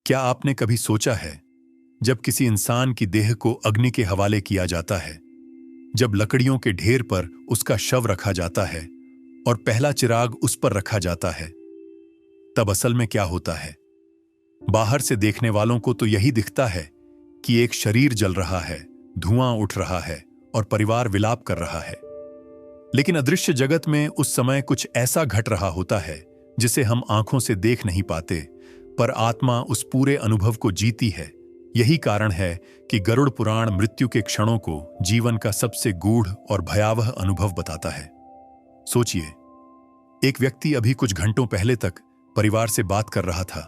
क्या आपने कभी सोचा है, जब किसी इंसान की देह को अग्नि के हवाले किया जाता है, जब लकड़ियों के ढेर पर उसका शव रखा जाता है और पहला चिराग उस पर रखा जाता है, तब असल में क्या होता है? बाहर से देखने वालों को तो यही दिखता है कि एक शरीर जल रहा है, धुआं उठ रहा है और परिवार विलाप कर रहा है। लेकिन अदृश्य जगत में उस समय कुछ ऐसा घट रहा होता है जिसे हम आंखों से देख नहीं पाते, पर आत्मा उस पूरे अनुभव को जीती है। यही कारण है कि गरुड़ पुराण मृत्यु के क्षणों को जीवन का सबसे गूढ़ और भयावह अनुभव बताता है। सोचिए, एक व्यक्ति अभी कुछ घंटों पहले तक परिवार से बात कर रहा था,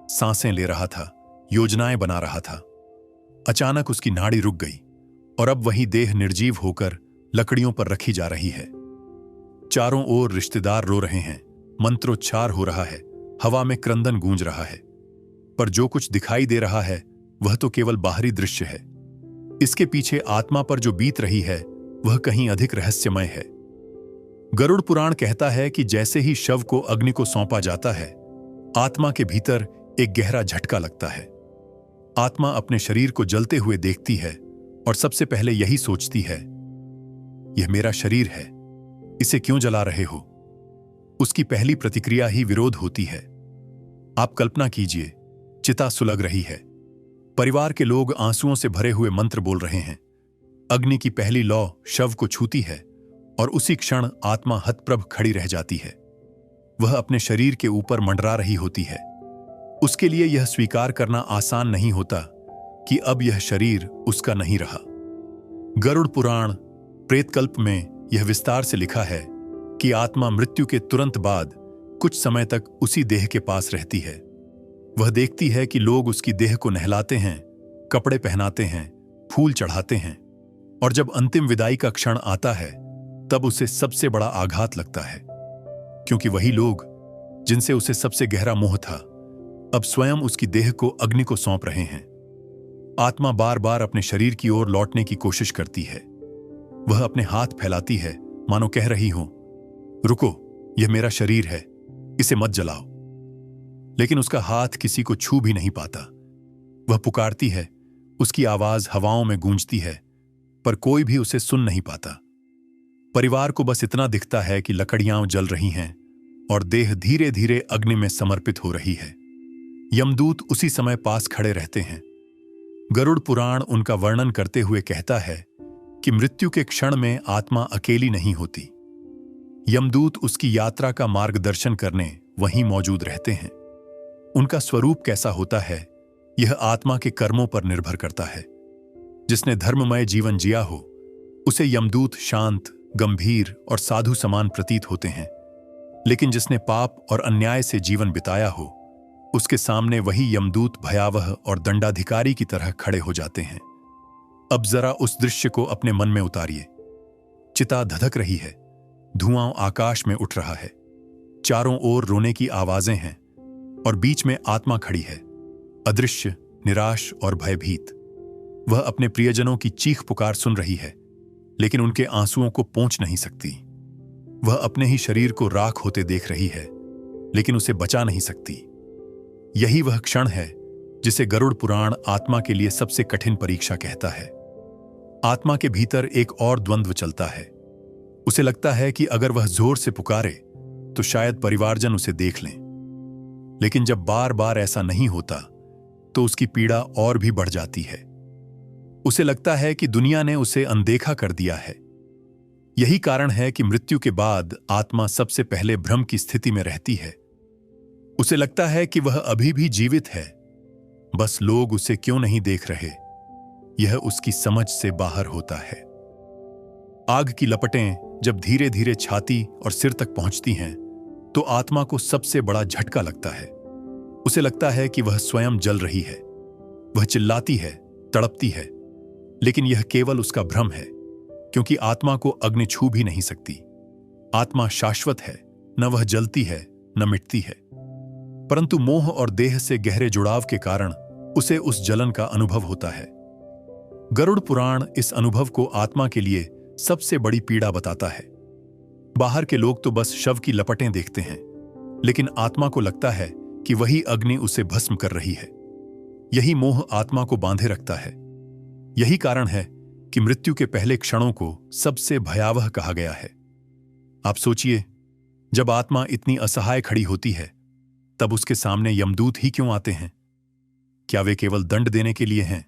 सांसें ले रहा था, योजनाएं बना रहा था। अचानक उसकी नाड़ी रुक गई और अब वही देह निर्जीव होकर लकड़ियों पर रखी जा रही है। चारों ओर रिश्तेदार रो रहे हैं, मंत्रोच्चार हो रहा है, हवा में क्रंदन गूंज रहा है, पर जो कुछ दिखाई दे रहा है वह तो केवल बाहरी दृश्य है। इसके पीछे आत्मा पर जो बीत रही है वह कहीं अधिक रहस्यमय है। गरुड़ पुराण कहता है कि जैसे ही शव को अग्नि को सौंपा जाता है, आत्मा के भीतर एक गहरा झटका लगता है। आत्मा अपने शरीर को जलते हुए देखती है और सबसे पहले यही सोचती है, यह मेरा शरीर है, इसे क्यों जला रहे हो? उसकी पहली प्रतिक्रिया ही विरोध होती है। आप कल्पना कीजिए, चिता सुलग रही है, परिवार के लोग आंसुओं से भरे हुए मंत्र बोल रहे हैं, अग्नि की पहली लौ शव को छूती है और उसी क्षण आत्मा हतप्रभ खड़ी रह जाती है। वह अपने शरीर के ऊपर मंडरा रही होती है। उसके लिए यह स्वीकार करना आसान नहीं होता कि अब यह शरीर उसका नहीं रहा। गरुड़ पुराण प्रेतकल्प में यह विस्तार से लिखा है कि आत्मा मृत्यु के तुरंत बाद कुछ समय तक उसी देह के पास रहती है। वह देखती है कि लोग उसकी देह को नहलाते हैं, कपड़े पहनाते हैं, फूल चढ़ाते हैं, और जब अंतिम विदाई का क्षण आता है तब उसे सबसे बड़ा आघात लगता है, क्योंकि वही लोग जिनसे उसे सबसे गहरा मोह था अब स्वयं उसकी देह को अग्नि को सौंप रहे हैं। आत्मा बार बार अपने शरीर की ओर लौटने की कोशिश करती है। वह अपने हाथ फैलाती है, मानो कह रही हो, रुको, यह मेरा शरीर है, इसे मत जलाओ। लेकिन उसका हाथ किसी को छू भी नहीं पाता। वह पुकारती है, उसकी आवाज हवाओं में गूंजती है, पर कोई भी उसे सुन नहीं पाता। परिवार को बस इतना दिखता है कि लकड़ियां जल रही हैं और देह धीरे धीरे अग्नि में समर्पित हो रही है। यमदूत उसी समय पास खड़े रहते हैं। गरुड़ पुराण उनका वर्णन करते हुए कहता है कि मृत्यु के क्षण में आत्मा अकेली नहीं होती। यमदूत उसकी यात्रा का मार्गदर्शन करने वहीं मौजूद रहते हैं। उनका स्वरूप कैसा होता है, यह आत्मा के कर्मों पर निर्भर करता है। जिसने धर्ममय जीवन जिया हो, उसे यमदूत शांत, गंभीर और साधु समान प्रतीत होते हैं। लेकिन जिसने पाप और अन्याय से जीवन बिताया हो, उसके सामने वही यमदूत भयावह और दंडाधिकारी की तरह खड़े हो जाते हैं। अब जरा उस दृश्य को अपने मन में उतारिए। चिता धधक रही है, धुआं आकाश में उठ रहा है, चारों ओर रोने की आवाजें हैं और बीच में आत्मा खड़ी है, अदृश्य, निराश और भयभीत। वह अपने प्रियजनों की चीख पुकार सुन रही है, लेकिन उनके आंसुओं को पोंछ नहीं सकती। वह अपने ही शरीर को राख होते देख रही है, लेकिन उसे बचा नहीं सकती। यही वह क्षण है जिसे गरुड़ पुराण आत्मा के लिए सबसे कठिन परीक्षा कहता है। आत्मा के भीतर एक और द्वंद्व चलता है। उसे लगता है कि अगर वह जोर से पुकारे तो शायद परिवारजन उसे देख लें, लेकिन जब बार बार ऐसा नहीं होता तो उसकी पीड़ा और भी बढ़ जाती है। उसे लगता है कि दुनिया ने उसे अनदेखा कर दिया है। यही कारण है कि मृत्यु के बाद आत्मा सबसे पहले भ्रम की स्थिति में रहती है। उसे लगता है कि वह अभी भी जीवित है, बस लोग उसे क्यों नहीं देख रहे, यह उसकी समझ से बाहर होता है। आग की लपटें जब धीरे धीरे छाती और सिर तक पहुंचती हैं, तो आत्मा को सबसे बड़ा झटका लगता है। उसे लगता है कि वह स्वयं जल रही है। वह चिल्लाती है, तड़पती है, लेकिन यह केवल उसका भ्रम है, क्योंकि आत्मा को अग्नि छू भी नहीं सकती। आत्मा शाश्वत है, न वह जलती है न मिटती है, परंतु मोह और देह से गहरे जुड़ाव के कारण उसे उस जलन का अनुभव होता है। गरुड़ पुराण इस अनुभव को आत्मा के लिए सबसे बड़ी पीड़ा बताता है। बाहर के लोग तो बस शव की लपटें देखते हैं, लेकिन आत्मा को लगता है कि वही अग्नि उसे भस्म कर रही है। यही मोह आत्मा को बांधे रखता है। यही कारण है कि मृत्यु के पहले क्षणों को सबसे भयावह कहा गया है। आप सोचिए, जब आत्मा इतनी असहाय खड़ी होती है, तब उसके सामने यमदूत ही क्यों आते हैं? क्या वे केवल दंड देने के लिए हैं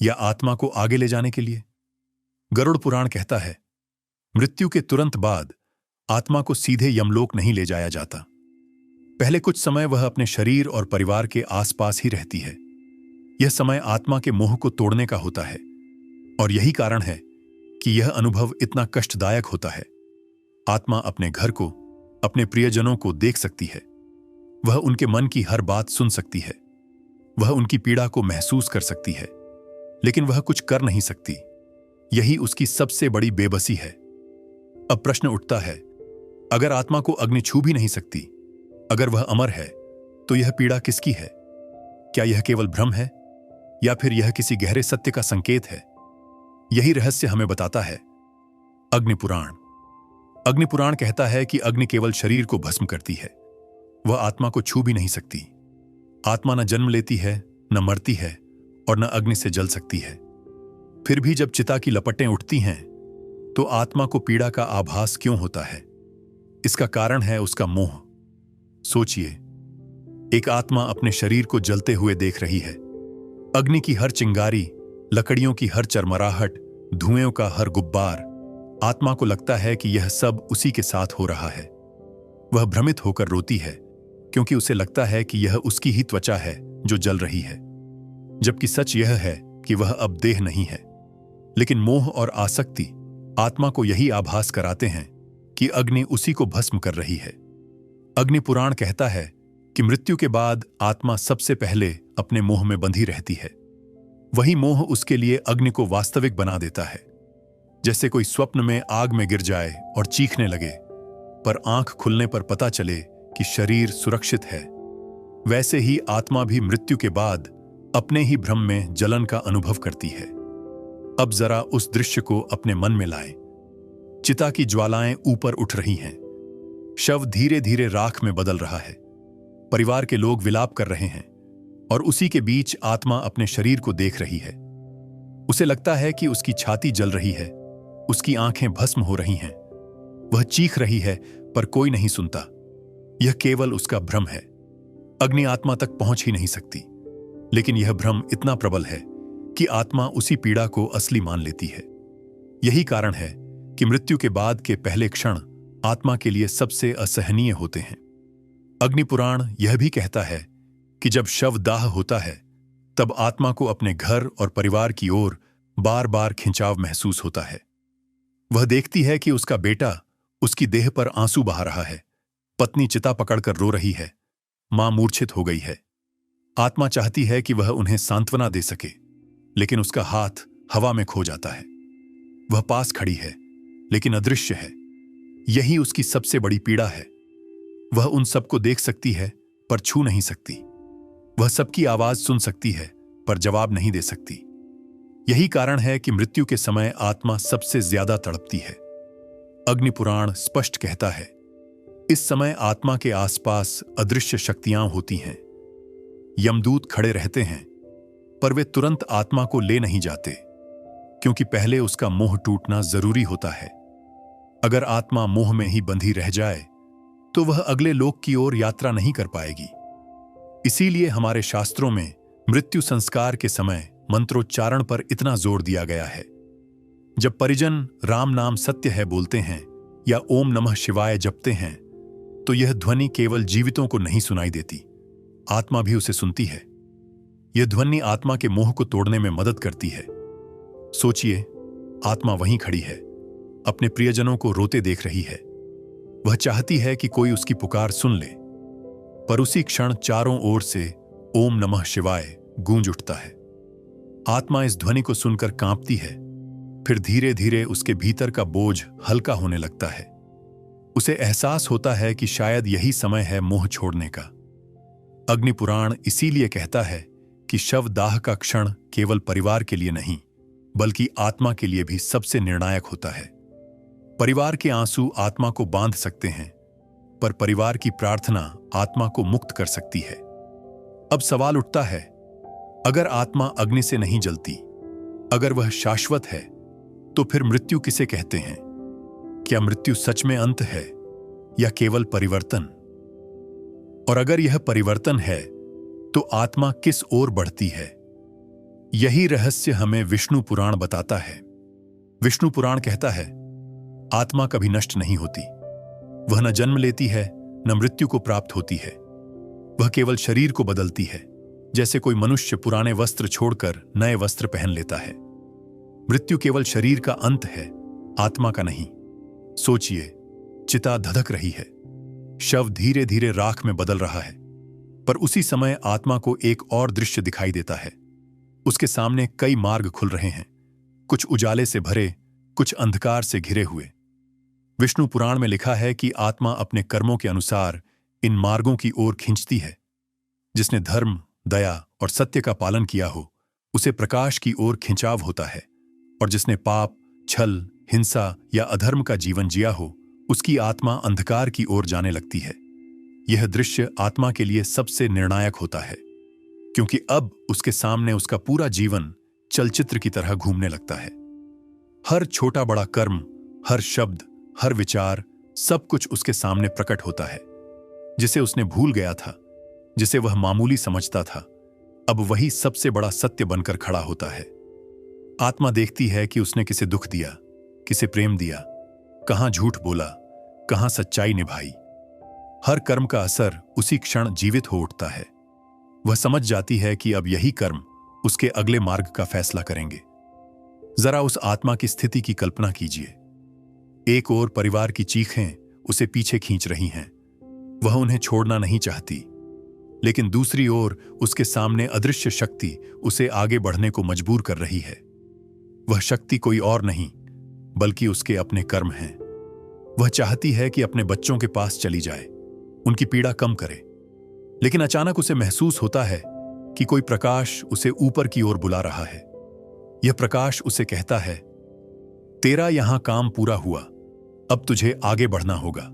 या आत्मा को आगे ले जाने के लिए? गरुड़ पुराण कहता है, मृत्यु के तुरंत बाद आत्मा को सीधे यमलोक नहीं ले जाया जाता। पहले कुछ समय वह अपने शरीर और परिवार के आसपास ही रहती है। यह समय आत्मा के मोह को तोड़ने का होता है, और यही कारण है कि यह अनुभव इतना कष्टदायक होता है। आत्मा अपने घर को, अपने प्रियजनों को देख सकती है। वह उनके मन की हर बात सुन सकती है। वह उनकी पीड़ा को महसूस कर सकती है, लेकिन वह कुछ कर नहीं सकती। यही उसकी सबसे बड़ी बेबसी है। अब प्रश्न उठता है, अगर आत्मा को अग्नि छू भी नहीं सकती, अगर वह अमर है, तो यह पीड़ा किसकी है? क्या यह केवल भ्रम है, या फिर यह किसी गहरे सत्य का संकेत है? यही रहस्य हमें बताता है अग्निपुराण। अग्निपुराण कहता है कि अग्नि केवल शरीर को भस्म करती है, वह आत्मा को छू भी नहीं सकती। आत्मा न जन्म लेती है, न मरती है, और न अग्नि से जल सकती है। फिर भी जब चिता की लपटें उठती हैं, तो आत्मा को पीड़ा का आभास क्यों होता है? इसका कारण है उसका मोह। सोचिए, एक आत्मा अपने शरीर को जलते हुए देख रही है। अग्नि की हर चिंगारी, लकड़ियों की हर चरमराहट, धुएं का हर गुब्बार, आत्मा को लगता है कि यह सब उसी के साथ हो रहा है। वह भ्रमित होकर रोती है, क्योंकि उसे लगता है कि यह उसकी ही त्वचा है जो जल रही है, जबकि सच यह है कि वह अब देह नहीं है। लेकिन मोह और आसक्ति आत्मा को यही आभास कराते हैं कि अग्नि उसी को भस्म कर रही है। अग्नि पुराण कहता है कि मृत्यु के बाद आत्मा सबसे पहले अपने मोह में बंधी रहती है। वही मोह उसके लिए अग्नि को वास्तविक बना देता है। जैसे कोई स्वप्न में आग में गिर जाए और चीखने लगे, पर आंख खुलने पर पता चले कि शरीर सुरक्षित है, वैसे ही आत्मा भी मृत्यु के बाद अपने ही भ्रम में जलन का अनुभव करती है। अब जरा उस दृश्य को अपने मन में लाएं। चिता की ज्वालाएं ऊपर उठ रही हैं, शव धीरे धीरे राख में बदल रहा है, परिवार के लोग विलाप कर रहे हैं, और उसी के बीच आत्मा अपने शरीर को देख रही है। उसे लगता है कि उसकी छाती जल रही है, उसकी आंखें भस्म हो रही हैं। वह चीख रही है, पर कोई नहीं सुनता। यह केवल उसका भ्रम है। अग्नि आत्मा तक पहुंच ही नहीं सकती, लेकिन यह भ्रम इतना प्रबल है कि आत्मा उसी पीड़ा को असली मान लेती है। यही कारण है कि मृत्यु के बाद के पहले क्षण आत्मा के लिए सबसे असहनीय होते हैं। अग्निपुराण यह भी कहता है कि जब शव दाह होता है, तब आत्मा को अपने घर और परिवार की ओर बार बार खिंचाव महसूस होता है। वह देखती है कि उसका बेटा उसकी देह पर आंसू बहा रहा है, पत्नी चिता पकड़कर रो रही है, मां मूर्छित हो गई है। आत्मा चाहती है कि वह उन्हें सांत्वना दे सके, लेकिन उसका हाथ हवा में खो जाता है। वह पास खड़ी है, लेकिन अदृश्य है। यही उसकी सबसे बड़ी पीड़ा है। वह उन सबको देख सकती है, पर छू नहीं सकती। वह सबकी आवाज सुन सकती है, पर जवाब नहीं दे सकती। यही कारण है कि मृत्यु के समय आत्मा सबसे ज्यादा तड़पती है। अग्निपुराण स्पष्ट कहता है, इस समय आत्मा के आसपास अदृश्य शक्तियां होती हैं। यमदूत खड़े रहते हैं, पर वे तुरंत आत्मा को ले नहीं जाते, क्योंकि पहले उसका मोह टूटना जरूरी होता है। अगर आत्मा मोह में ही बंधी रह जाए, तो वह अगले लोक की ओर यात्रा नहीं कर पाएगी। इसीलिए हमारे शास्त्रों में मृत्यु संस्कार के समय मंत्रोच्चारण पर इतना जोर दिया गया है। जब परिजन राम नाम सत्य है बोलते हैं या ओम नमः शिवाय जपते हैं, तो यह ध्वनि केवल जीवितों को नहीं सुनाई देती, आत्मा भी उसे सुनती है। यह ध्वनि आत्मा के मोह को तोड़ने में मदद करती है। सोचिए, आत्मा वहीं खड़ी है, अपने प्रियजनों को रोते देख रही है। वह चाहती है कि कोई उसकी पुकार सुन ले, पर उसी क्षण चारों ओर से ओम नमः शिवाय गूंज उठता है। आत्मा इस ध्वनि को सुनकर कांपती है, फिर धीरे धीरे उसके भीतर का बोझ हल्का होने लगता है। उसे एहसास होता है कि शायद यही समय है मोह छोड़ने का। अग्निपुराण इसीलिए कहता है कि शव दाह का क्षण केवल परिवार के लिए नहीं, बल्कि आत्मा के लिए भी सबसे निर्णायक होता है। परिवार के आंसू आत्मा को बांध सकते हैं, पर परिवार की प्रार्थना आत्मा को मुक्त कर सकती है। अब सवाल उठता है, अगर आत्मा अग्नि से नहीं जलती, अगर वह शाश्वत है, तो फिर मृत्यु किसे कहते हैं? क्या मृत्यु सच में अंत है या केवल परिवर्तन? और अगर यह परिवर्तन है, तो आत्मा किस ओर बढ़ती है? यही रहस्य हमें विष्णु पुराण बताता है। विष्णु पुराण कहता है, आत्मा कभी नष्ट नहीं होती। वह न जन्म लेती है, न मृत्यु को प्राप्त होती है। वह केवल शरीर को बदलती है, जैसे कोई मनुष्य पुराने वस्त्र छोड़कर नए वस्त्र पहन लेता है। मृत्यु केवल शरीर का अंत है, आत्मा का नहीं। सोचिए, चिता धधक रही है, शव धीरे धीरे राख में बदल रहा है, पर उसी समय आत्मा को एक और दृश्य दिखाई देता है। उसके सामने कई मार्ग खुल रहे हैं, कुछ उजाले से भरे, कुछ अंधकार से घिरे हुए। विष्णु पुराण में लिखा है कि आत्मा अपने कर्मों के अनुसार इन मार्गों की ओर खींचती है। जिसने धर्म, दया और सत्य का पालन किया हो, उसे प्रकाश की ओर खिंचाव होता है, और जिसने पाप, छल, हिंसा या अधर्म का जीवन जिया हो, उसकी आत्मा अंधकार की ओर जाने लगती है। यह दृश्य आत्मा के लिए सबसे निर्णायक होता है, क्योंकि अब उसके सामने उसका पूरा जीवन चलचित्र की तरह घूमने लगता है। हर छोटा बड़ा कर्म, हर शब्द, हर विचार, सब कुछ उसके सामने प्रकट होता है। जिसे उसने भूल गया था, जिसे वह मामूली समझता था, अब वही सबसे बड़ा सत्य बनकर खड़ा होता है। आत्मा देखती है कि उसने किसे दुख दिया, किसे प्रेम दिया, कहां झूठ बोला, कहां सच्चाई निभाई। हर कर्म का असर उसी क्षण जीवित हो उठता है। वह समझ जाती है कि अब यही कर्म उसके अगले मार्ग का फैसला करेंगे। जरा उस आत्मा की स्थिति की कल्पना कीजिए। एक ओर परिवार की चीखें उसे पीछे खींच रही हैं, वह उन्हें छोड़ना नहीं चाहती, लेकिन दूसरी ओर उसके सामने अदृश्य शक्ति उसे आगे बढ़ने को मजबूर कर रही है। वह शक्ति कोई और नहीं, बल्कि उसके अपने कर्म हैं। वह चाहती है कि अपने बच्चों के पास चली जाए, उनकी पीड़ा कम करे, लेकिन अचानक उसे महसूस होता है कि कोई प्रकाश उसे ऊपर की ओर बुला रहा है। यह प्रकाश उसे कहता है, तेरा यहां काम पूरा हुआ, अब तुझे आगे बढ़ना होगा।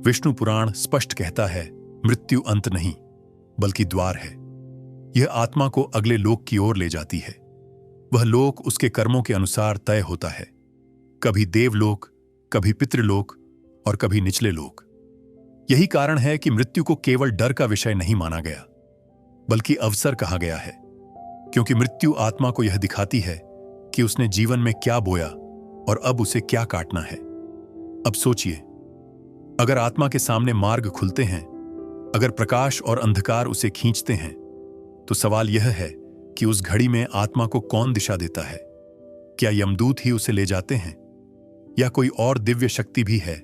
विष्णु पुराण स्पष्ट कहता है, मृत्यु अंत नहीं, बल्कि द्वार है। यह आत्मा को अगले लोक की ओर ले जाती है। वह लोक उसके कर्मों के अनुसार तय होता है, कभी देवलोक, कभी पितृलोक और कभी निचले लोक। यही कारण है कि मृत्यु को केवल डर का विषय नहीं माना गया, बल्कि अवसर कहा गया है, क्योंकि मृत्यु आत्मा को यह दिखाती है कि उसने जीवन में क्या बोया और अब उसे क्या काटना है। अब सोचिए, अगर आत्मा के सामने मार्ग खुलते हैं, अगर प्रकाश और अंधकार उसे खींचते हैं, तो सवाल यह है कि उस घड़ी में आत्मा को कौन दिशा देता है? क्या यमदूत ही उसे ले जाते हैं, या कोई और दिव्य शक्ति भी है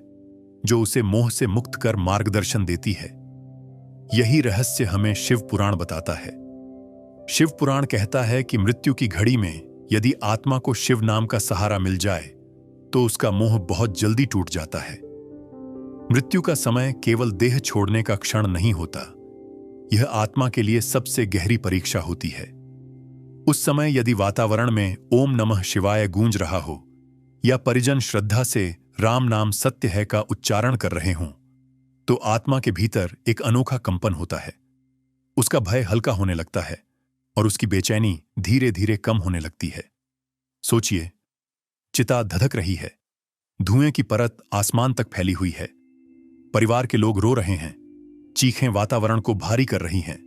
जो उसे मोह से मुक्त कर मार्गदर्शन देती है? यही रहस्य हमें शिव पुराण बताता है। शिव पुराण कहता है कि मृत्यु की घड़ी में यदि आत्मा को शिव नाम का सहारा मिल जाए, तो उसका मोह बहुत जल्दी टूट जाता है। मृत्यु का समय केवल देह छोड़ने का क्षण नहीं होता, यह आत्मा के लिए सबसे गहरी परीक्षा होती है। उस समय यदि वातावरण में ओम नमः शिवाय गूंज रहा हो, या परिजन श्रद्धा से राम नाम सत्य है का उच्चारण कर रहे हों, तो आत्मा के भीतर एक अनोखा कंपन होता है। उसका भय हल्का होने लगता है और उसकी बेचैनी धीरे धीरे कम होने लगती है। सोचिए, चिता धधक रही है, धुएं की परत आसमान तक फैली हुई है, परिवार के लोग रो रहे हैं, चीखें वातावरण को भारी कर रही हैं,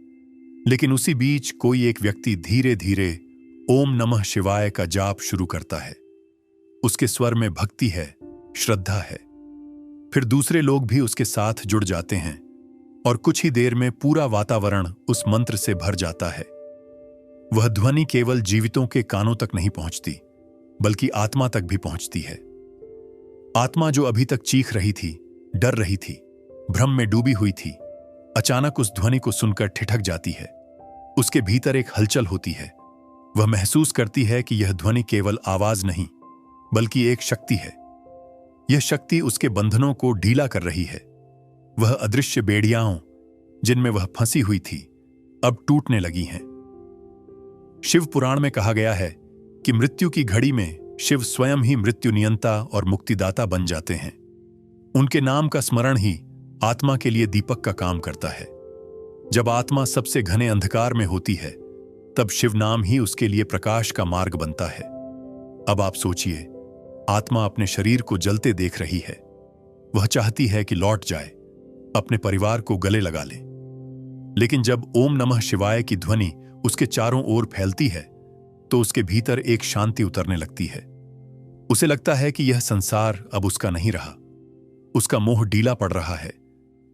लेकिन उसी बीच कोई एक व्यक्ति धीरे धीरे ओम नमः शिवाय का जाप शुरू करता है। उसके स्वर में भक्ति है, श्रद्धा है। फिर दूसरे लोग भी उसके साथ जुड़ जाते हैं और कुछ ही देर में पूरा वातावरण उस मंत्र से भर जाता है। वह ध्वनि केवल जीवितों के कानों तक नहीं पहुंचती, बल्कि आत्मा तक भी पहुंचती है। आत्मा जो अभी तक चीख रही थी, डर रही थी, भ्रम में डूबी हुई थी, अचानक उस ध्वनि को सुनकर ठिठक जाती है। उसके भीतर एक हलचल होती है। वह महसूस करती है कि यह ध्वनि केवल आवाज नहीं, बल्कि एक शक्ति है। यह शक्ति उसके बंधनों को ढीला कर रही है। वह अदृश्य बेड़ियाओं जिनमें वह फंसी हुई थी, अब टूटने लगी हैं। शिव पुराण में कहा गया है कि मृत्यु की घड़ी में शिव स्वयं ही मृत्यु नियंता और मुक्तिदाता बन जाते हैं। उनके नाम का स्मरण ही आत्मा के लिए दीपक का काम करता है। जब आत्मा सबसे घने अंधकार में होती है, तब शिव नाम ही उसके लिए प्रकाश का मार्ग बनता है। अब आप सोचिए, आत्मा अपने शरीर को जलते देख रही है। वह चाहती है कि लौट जाए, अपने परिवार को गले लगा ले। लेकिन जब ओम नमः शिवाय की ध्वनि उसके चारों ओर फैलती है तो उसके भीतर एक शांति उतरने लगती है। उसे लगता है कि यह संसार अब उसका नहीं रहा। उसका मोह ढीला पड़ रहा है,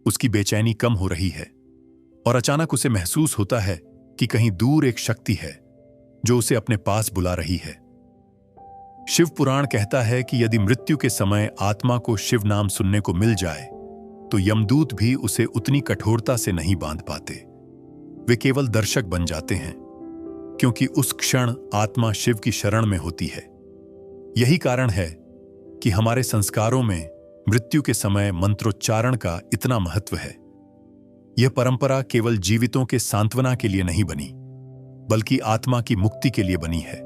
उसकी बेचैनी कम हो रही है और अचानक उसे महसूस होता है कि कहीं दूर एक शक्ति है जो उसे अपने पास बुला रही है। शिव पुराण कहता है कि यदि मृत्यु के समय आत्मा को शिव नाम सुनने को मिल जाए तो यमदूत भी उसे उतनी कठोरता से नहीं बांध पाते। वे केवल दर्शक बन जाते हैं, क्योंकि उस क्षण आत्मा शिव की शरण में होती है। यही कारण है कि हमारे संस्कारों में मृत्यु के समय मंत्रोच्चारण का इतना महत्व है। यह परंपरा केवल जीवितों के सांत्वना के लिए नहीं बनी, बल्कि आत्मा की मुक्ति के लिए बनी है।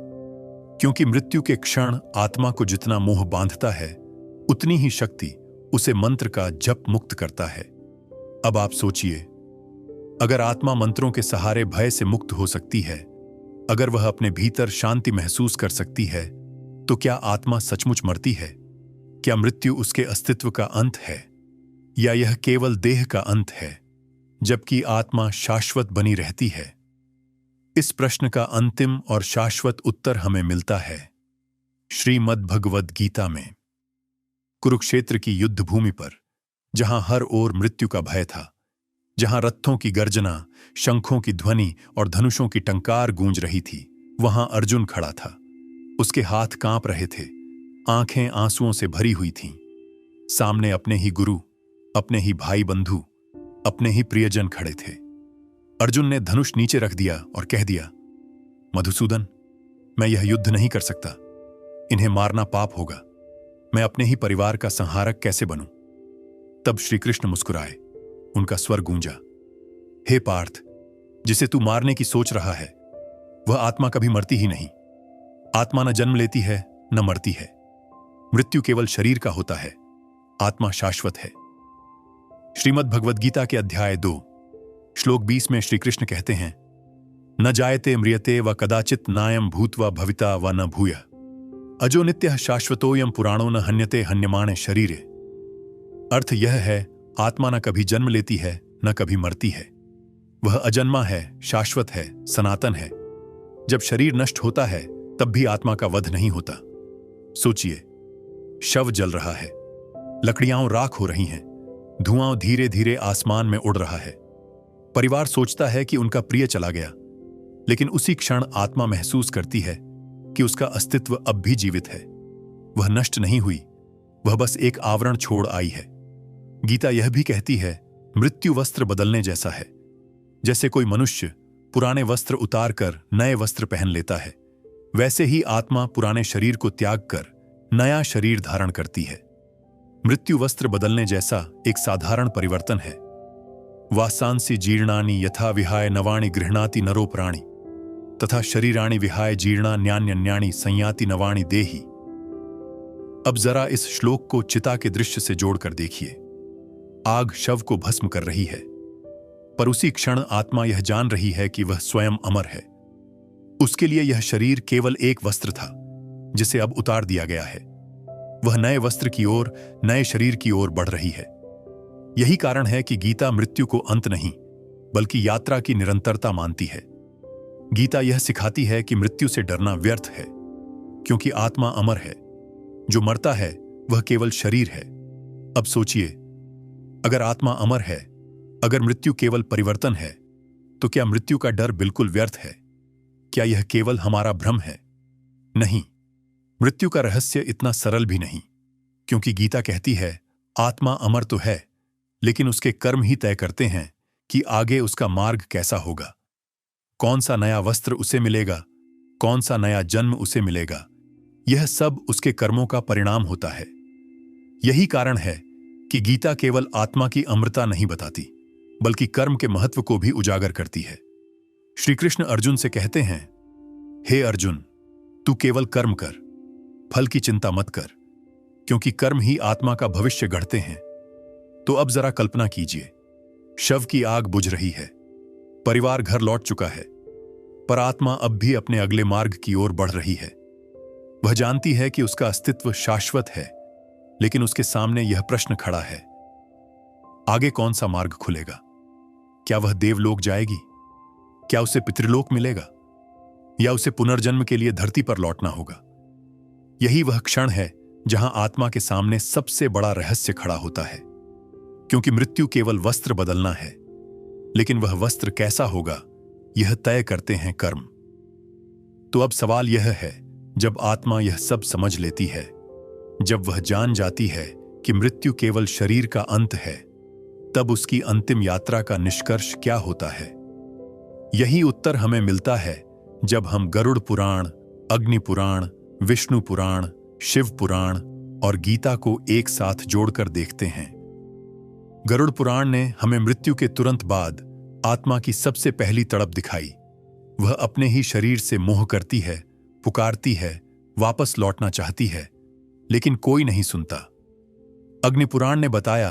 क्योंकि मृत्यु के क्षण आत्मा को जितना मोह बांधता है, उतनी ही शक्ति उसे मंत्र का जप मुक्त करता है। अब आप सोचिए, अगर आत्मा मंत्रों के सहारे भय से मुक्त हो सकती है, अगर वह अपने भीतर शांति महसूस कर सकती है, तो क्या आत्मा सचमुच मरती है? क्या मृत्यु उसके अस्तित्व का अंत है, या यह केवल देह का अंत है, जबकि आत्मा शाश्वत बनी रहती है? इस प्रश्न का अंतिम और शाश्वत उत्तर हमें मिलता है श्रीमद् भगवद गीता में। कुरुक्षेत्र की युद्ध भूमि पर, जहां हर ओर मृत्यु का भय था, जहां रथों की गर्जना, शंखों की ध्वनि और धनुषों की टंकार गूंज रही थी, वहां अर्जुन खड़ा था। उसके हाथ कांप रहे थे, आंखें आंसुओं से भरी हुई थीं। सामने अपने ही गुरु, अपने ही भाई बंधु, अपने ही प्रियजन खड़े थे। अर्जुन ने धनुष नीचे रख दिया और कह दिया, मधुसूदन, मैं यह युद्ध नहीं कर सकता। इन्हें मारना पाप होगा। मैं अपने ही परिवार का संहारक कैसे बनूं? तब श्री कृष्ण मुस्कुराए। उनका स्वर गूंजा, हे पार्थ, जिसे तू मारने की सोच रहा है, वह आत्मा कभी मरती ही नहीं। आत्मा न जन्म लेती है, न मरती है। मृत्यु केवल शरीर का होता है, आत्मा शाश्वत है। श्रीमद् भगवद गीता के अध्याय 2 श्लोक 20 में श्री कृष्ण कहते हैं, न जायते म्रियते व कदाचित नायम भूत्वा भविता व न भूयः अजो नित्यः शाश्वतोयम पुराणो न हन्यते हन्यमाने शरीरे। अर्थ यह है, आत्मा न कभी जन्म लेती है, न कभी मरती है। वह अजन्मा है, शाश्वत है, सनातन है। जब शरीर नष्ट होता है, तब भी आत्मा का वध नहीं होता। सोचिए, शव जल रहा है, लकड़ियां राख हो रही हैं, धुआं धीरे धीरे आसमान में उड़ रहा है। परिवार सोचता है कि उनका प्रिय चला गया, लेकिन उसी क्षण आत्मा महसूस करती है कि उसका अस्तित्व अब भी जीवित है। वह नष्ट नहीं हुई, वह बस एक आवरण छोड़ आई है। गीता यह भी कहती है, मृत्यु वस्त्र बदलने जैसा है। जैसे कोई मनुष्य पुराने वस्त्र उतार कर नए वस्त्र पहन लेता है, वैसे ही आत्मा पुराने शरीर को त्याग कर नया शरीर धारण करती है। मृत्यु वस्त्र बदलने जैसा एक साधारण परिवर्तन है। वासांसि जीर्णानि यथा विहाय नवाणि गृह्णाति नरो प्राणि तथा शरीराणि विहाय जीर्णा न्यान्यन्याणि संयाति नवाणि देहि। अब जरा इस श्लोक को चिता के दृश्य से जोड़कर देखिए। आग शव को भस्म कर रही है, पर उसी क्षण आत्मा यह जान रही है कि वह स्वयं अमर है। उसके लिए यह शरीर केवल एक वस्त्र था, जिसे अब उतार दिया गया है। वह नए वस्त्र की ओर, नए शरीर की ओर बढ़ रही है। यही कारण है कि गीता मृत्यु को अंत नहीं, बल्कि यात्रा की निरंतरता मानती है। गीता यह सिखाती है कि मृत्यु से डरना व्यर्थ है, क्योंकि आत्मा अमर है। जो मरता है वह केवल शरीर है। अब सोचिए, अगर आत्मा अमर है, अगर मृत्यु केवल परिवर्तन है, तो क्या मृत्यु का डर बिल्कुल व्यर्थ है? क्या यह केवल हमारा भ्रम है? नहीं, मृत्यु का रहस्य इतना सरल भी नहीं, क्योंकि गीता कहती है, आत्मा अमर तो है, लेकिन उसके कर्म ही तय करते हैं कि आगे उसका मार्ग कैसा होगा। कौन सा नया वस्त्र उसे मिलेगा, कौन सा नया जन्म उसे मिलेगा, यह सब उसके कर्मों का परिणाम होता है। यही कारण है कि गीता केवल आत्मा की अमरता नहीं बताती, बल्कि कर्म के महत्व को भी उजागर करती है। श्री कृष्ण अर्जुन से कहते हैं, हे अर्जुन, तू केवल कर्म कर, फल की चिंता मत कर, क्योंकि कर्म ही आत्मा का भविष्य गढ़ते हैं। तो अब जरा कल्पना कीजिए, शव की आग बुझ रही है, परिवार घर लौट चुका है, पर आत्मा अब भी अपने अगले मार्ग की ओर बढ़ रही है। वह जानती है कि उसका अस्तित्व शाश्वत है, लेकिन उसके सामने यह प्रश्न खड़ा है, आगे कौन सा मार्ग खुलेगा? क्या वह देवलोक जाएगी? क्या उसे पितृलोक मिलेगा? या उसे पुनर्जन्म के लिए धरती पर लौटना होगा? यही वह क्षण है जहां आत्मा के सामने सबसे बड़ा रहस्य खड़ा होता है, क्योंकि मृत्यु केवल वस्त्र बदलना है, लेकिन वह वस्त्र कैसा होगा यह तय करते हैं कर्म। तो अब सवाल यह है, जब आत्मा यह सब समझ लेती है, जब वह जान जाती है कि मृत्यु केवल शरीर का अंत है, तब उसकी अंतिम यात्रा का निष्कर्ष क्या होता है? यही उत्तर हमें मिलता है जब हम गरुड़ पुराण, अग्नि पुराण, विष्णु पुराण, शिव पुराण और गीता को एक साथ जोड़कर देखते हैं। गरुड़ पुराण ने हमें मृत्यु के तुरंत बाद आत्मा की सबसे पहली तड़प दिखाई। वह अपने ही शरीर से मोह करती है, पुकारती है, वापस लौटना चाहती है, लेकिन कोई नहीं सुनता। अग्नि पुराण ने बताया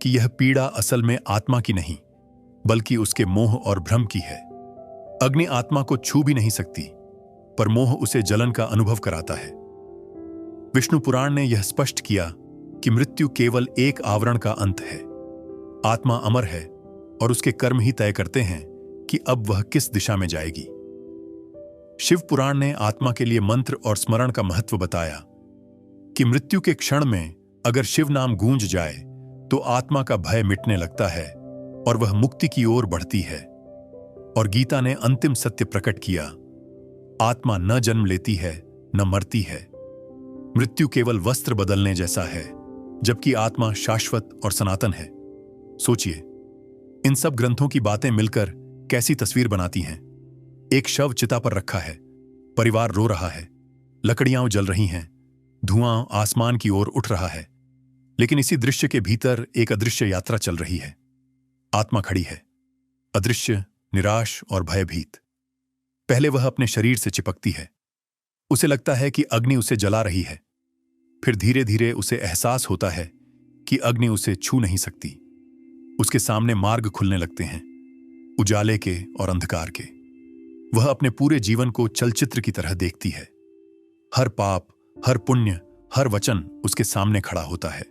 कि यह पीड़ा असल में आत्मा की नहीं, बल्कि उसके मोह और भ्रम की है। अग्नि आत्मा को छू भी नहीं सकती, पर मोह उसे जलन का अनुभव कराता है। विष्णु पुराण ने यह स्पष्ट किया कि मृत्यु केवल एक आवरण का अंत है। आत्मा अमर है और उसके कर्म ही तय करते हैं कि अब वह किस दिशा में जाएगी। शिव पुराण ने आत्मा के लिए मंत्र और स्मरण का महत्व बताया कि मृत्यु के क्षण में अगर शिव नाम गूंज जाए तो आत्मा का भय मिटने लगता है और वह मुक्ति की ओर बढ़ती है। और गीता ने अंतिम सत्य प्रकट किया, आत्मा न जन्म लेती है न मरती है। मृत्यु केवल वस्त्र बदलने जैसा है, जबकि आत्मा शाश्वत और सनातन है। सोचिए, इन सब ग्रंथों की बातें मिलकर कैसी तस्वीर बनाती हैं। एक शव चिता पर रखा है, परिवार रो रहा है, लकड़ियां जल रही हैं, धुआं आसमान की ओर उठ रहा है, लेकिन इसी दृश्य के भीतर एक अदृश्य यात्रा चल रही है। आत्मा खड़ी है, अदृश्य, निराश और भयभीत। पहले वह अपने शरीर से चिपकती है, उसे लगता है कि अग्नि उसे जला रही है। फिर धीरे धीरे उसे एहसास होता है कि अग्नि उसे छू नहीं सकती। उसके सामने मार्ग खुलने लगते हैं, उजाले के और अंधकार के। वह अपने पूरे जीवन को चलचित्र की तरह देखती है। हर पाप, हर पुण्य, हर वचन उसके सामने खड़ा होता है,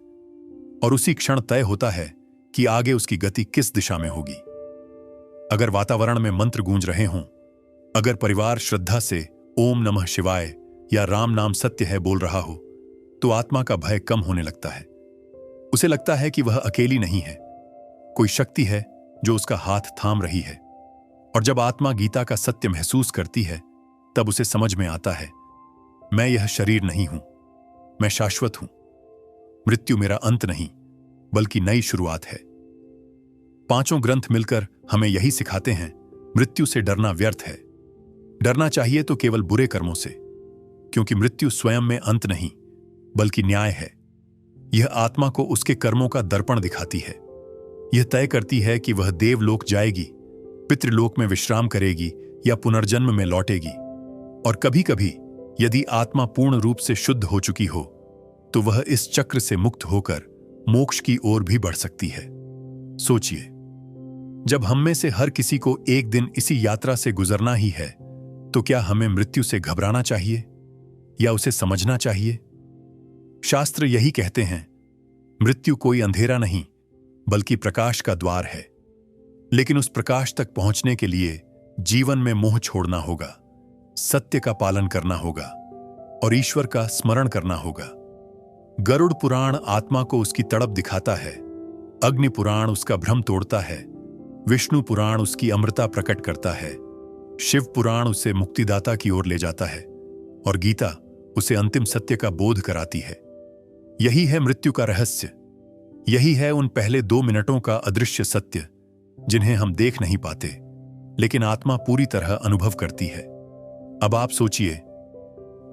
और उसी क्षण तय होता है कि आगे उसकी गति किस दिशा में होगी। अगर वातावरण में मंत्र गूंज रहे हों, अगर परिवार श्रद्धा से ओम नमः शिवाय या राम नाम सत्य है बोल रहा हो, तो आत्मा का भय कम होने लगता है। उसे लगता है कि वह अकेली नहीं है, कोई शक्ति है जो उसका हाथ थाम रही है। और जब आत्मा गीता का सत्य महसूस करती है, तब उसे समझ में आता है, मैं यह शरीर नहीं हूं, मैं शाश्वत हूं। मृत्यु मेरा अंत नहीं, बल्कि नई शुरुआत है। पांचों ग्रंथ मिलकर हमें यही सिखाते हैं, मृत्यु से डरना व्यर्थ है। डरना चाहिए तो केवल बुरे कर्मों से, क्योंकि मृत्यु स्वयं में अंत नहीं, बल्कि न्याय है। यह आत्मा को उसके कर्मों का दर्पण दिखाती है। यह तय करती है कि वह देवलोक जाएगी, पितृलोक में विश्राम करेगी या पुनर्जन्म में लौटेगी। और कभी कभी यदि आत्मा पूर्ण रूप से शुद्ध हो चुकी हो, तो वह इस चक्र से मुक्त होकर मोक्ष की ओर भी बढ़ सकती है। सोचिए, जब हम में से हर किसी को एक दिन इसी यात्रा से गुजरना ही है, तो क्या हमें मृत्यु से घबराना चाहिए या उसे समझना चाहिए? शास्त्र यही कहते हैं, मृत्यु कोई अंधेरा नहीं, बल्कि प्रकाश का द्वार है। लेकिन उस प्रकाश तक पहुंचने के लिए जीवन में मोह छोड़ना होगा, सत्य का पालन करना होगा और ईश्वर का स्मरण करना होगा। गरुड़ पुराण आत्मा को उसकी तड़प दिखाता है, अग्नि पुराण उसका भ्रम तोड़ता है, विष्णु पुराण उसकी अमृता प्रकट करता है, शिव पुराण उसे मुक्तिदाता की ओर ले जाता है, और गीता उसे अंतिम सत्य का बोध कराती है। यही है मृत्यु का रहस्य। यही है उन पहले 2 मिनटों का अदृश्य सत्य, जिन्हें हम देख नहीं पाते, लेकिन आत्मा पूरी तरह अनुभव करती है। अब आप सोचिए,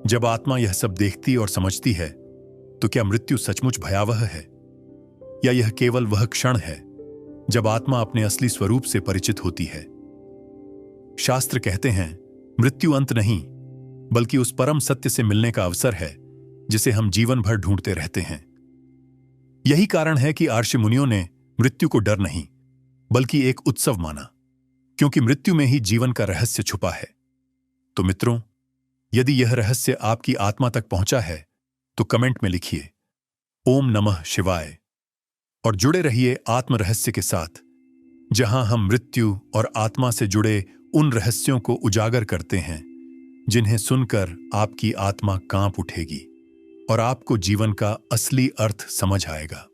जब आत्मा यह सब देखती और समझती है, तो क्या मृत्यु सचमुच भयावह है, या यह केवल वह क्षण है जब आत्मा अपने असली स्वरूप से परिचित होती है? शास्त्र कहते हैं, मृत्यु अंत नहीं, बल्कि उस परम सत्य से मिलने का अवसर है जिसे हम जीवन भर ढूंढते रहते हैं। यही कारण है कि ऋषि मुनियों ने मृत्यु को डर नहीं, बल्कि एक उत्सव माना, क्योंकि मृत्यु में ही जीवन का रहस्य छुपा है। तो मित्रों, यदि यह रहस्य आपकी आत्मा तक पहुंचा है तो कमेंट में लिखिए ओम नमः शिवाय और जुड़े रहिए आत्म रहस्य के साथ, जहां हम मृत्यु और आत्मा से जुड़े उन रहस्यों को उजागर करते हैं जिन्हें सुनकर आपकी आत्मा कांप उठेगी और आपको जीवन का असली अर्थ समझ आएगा।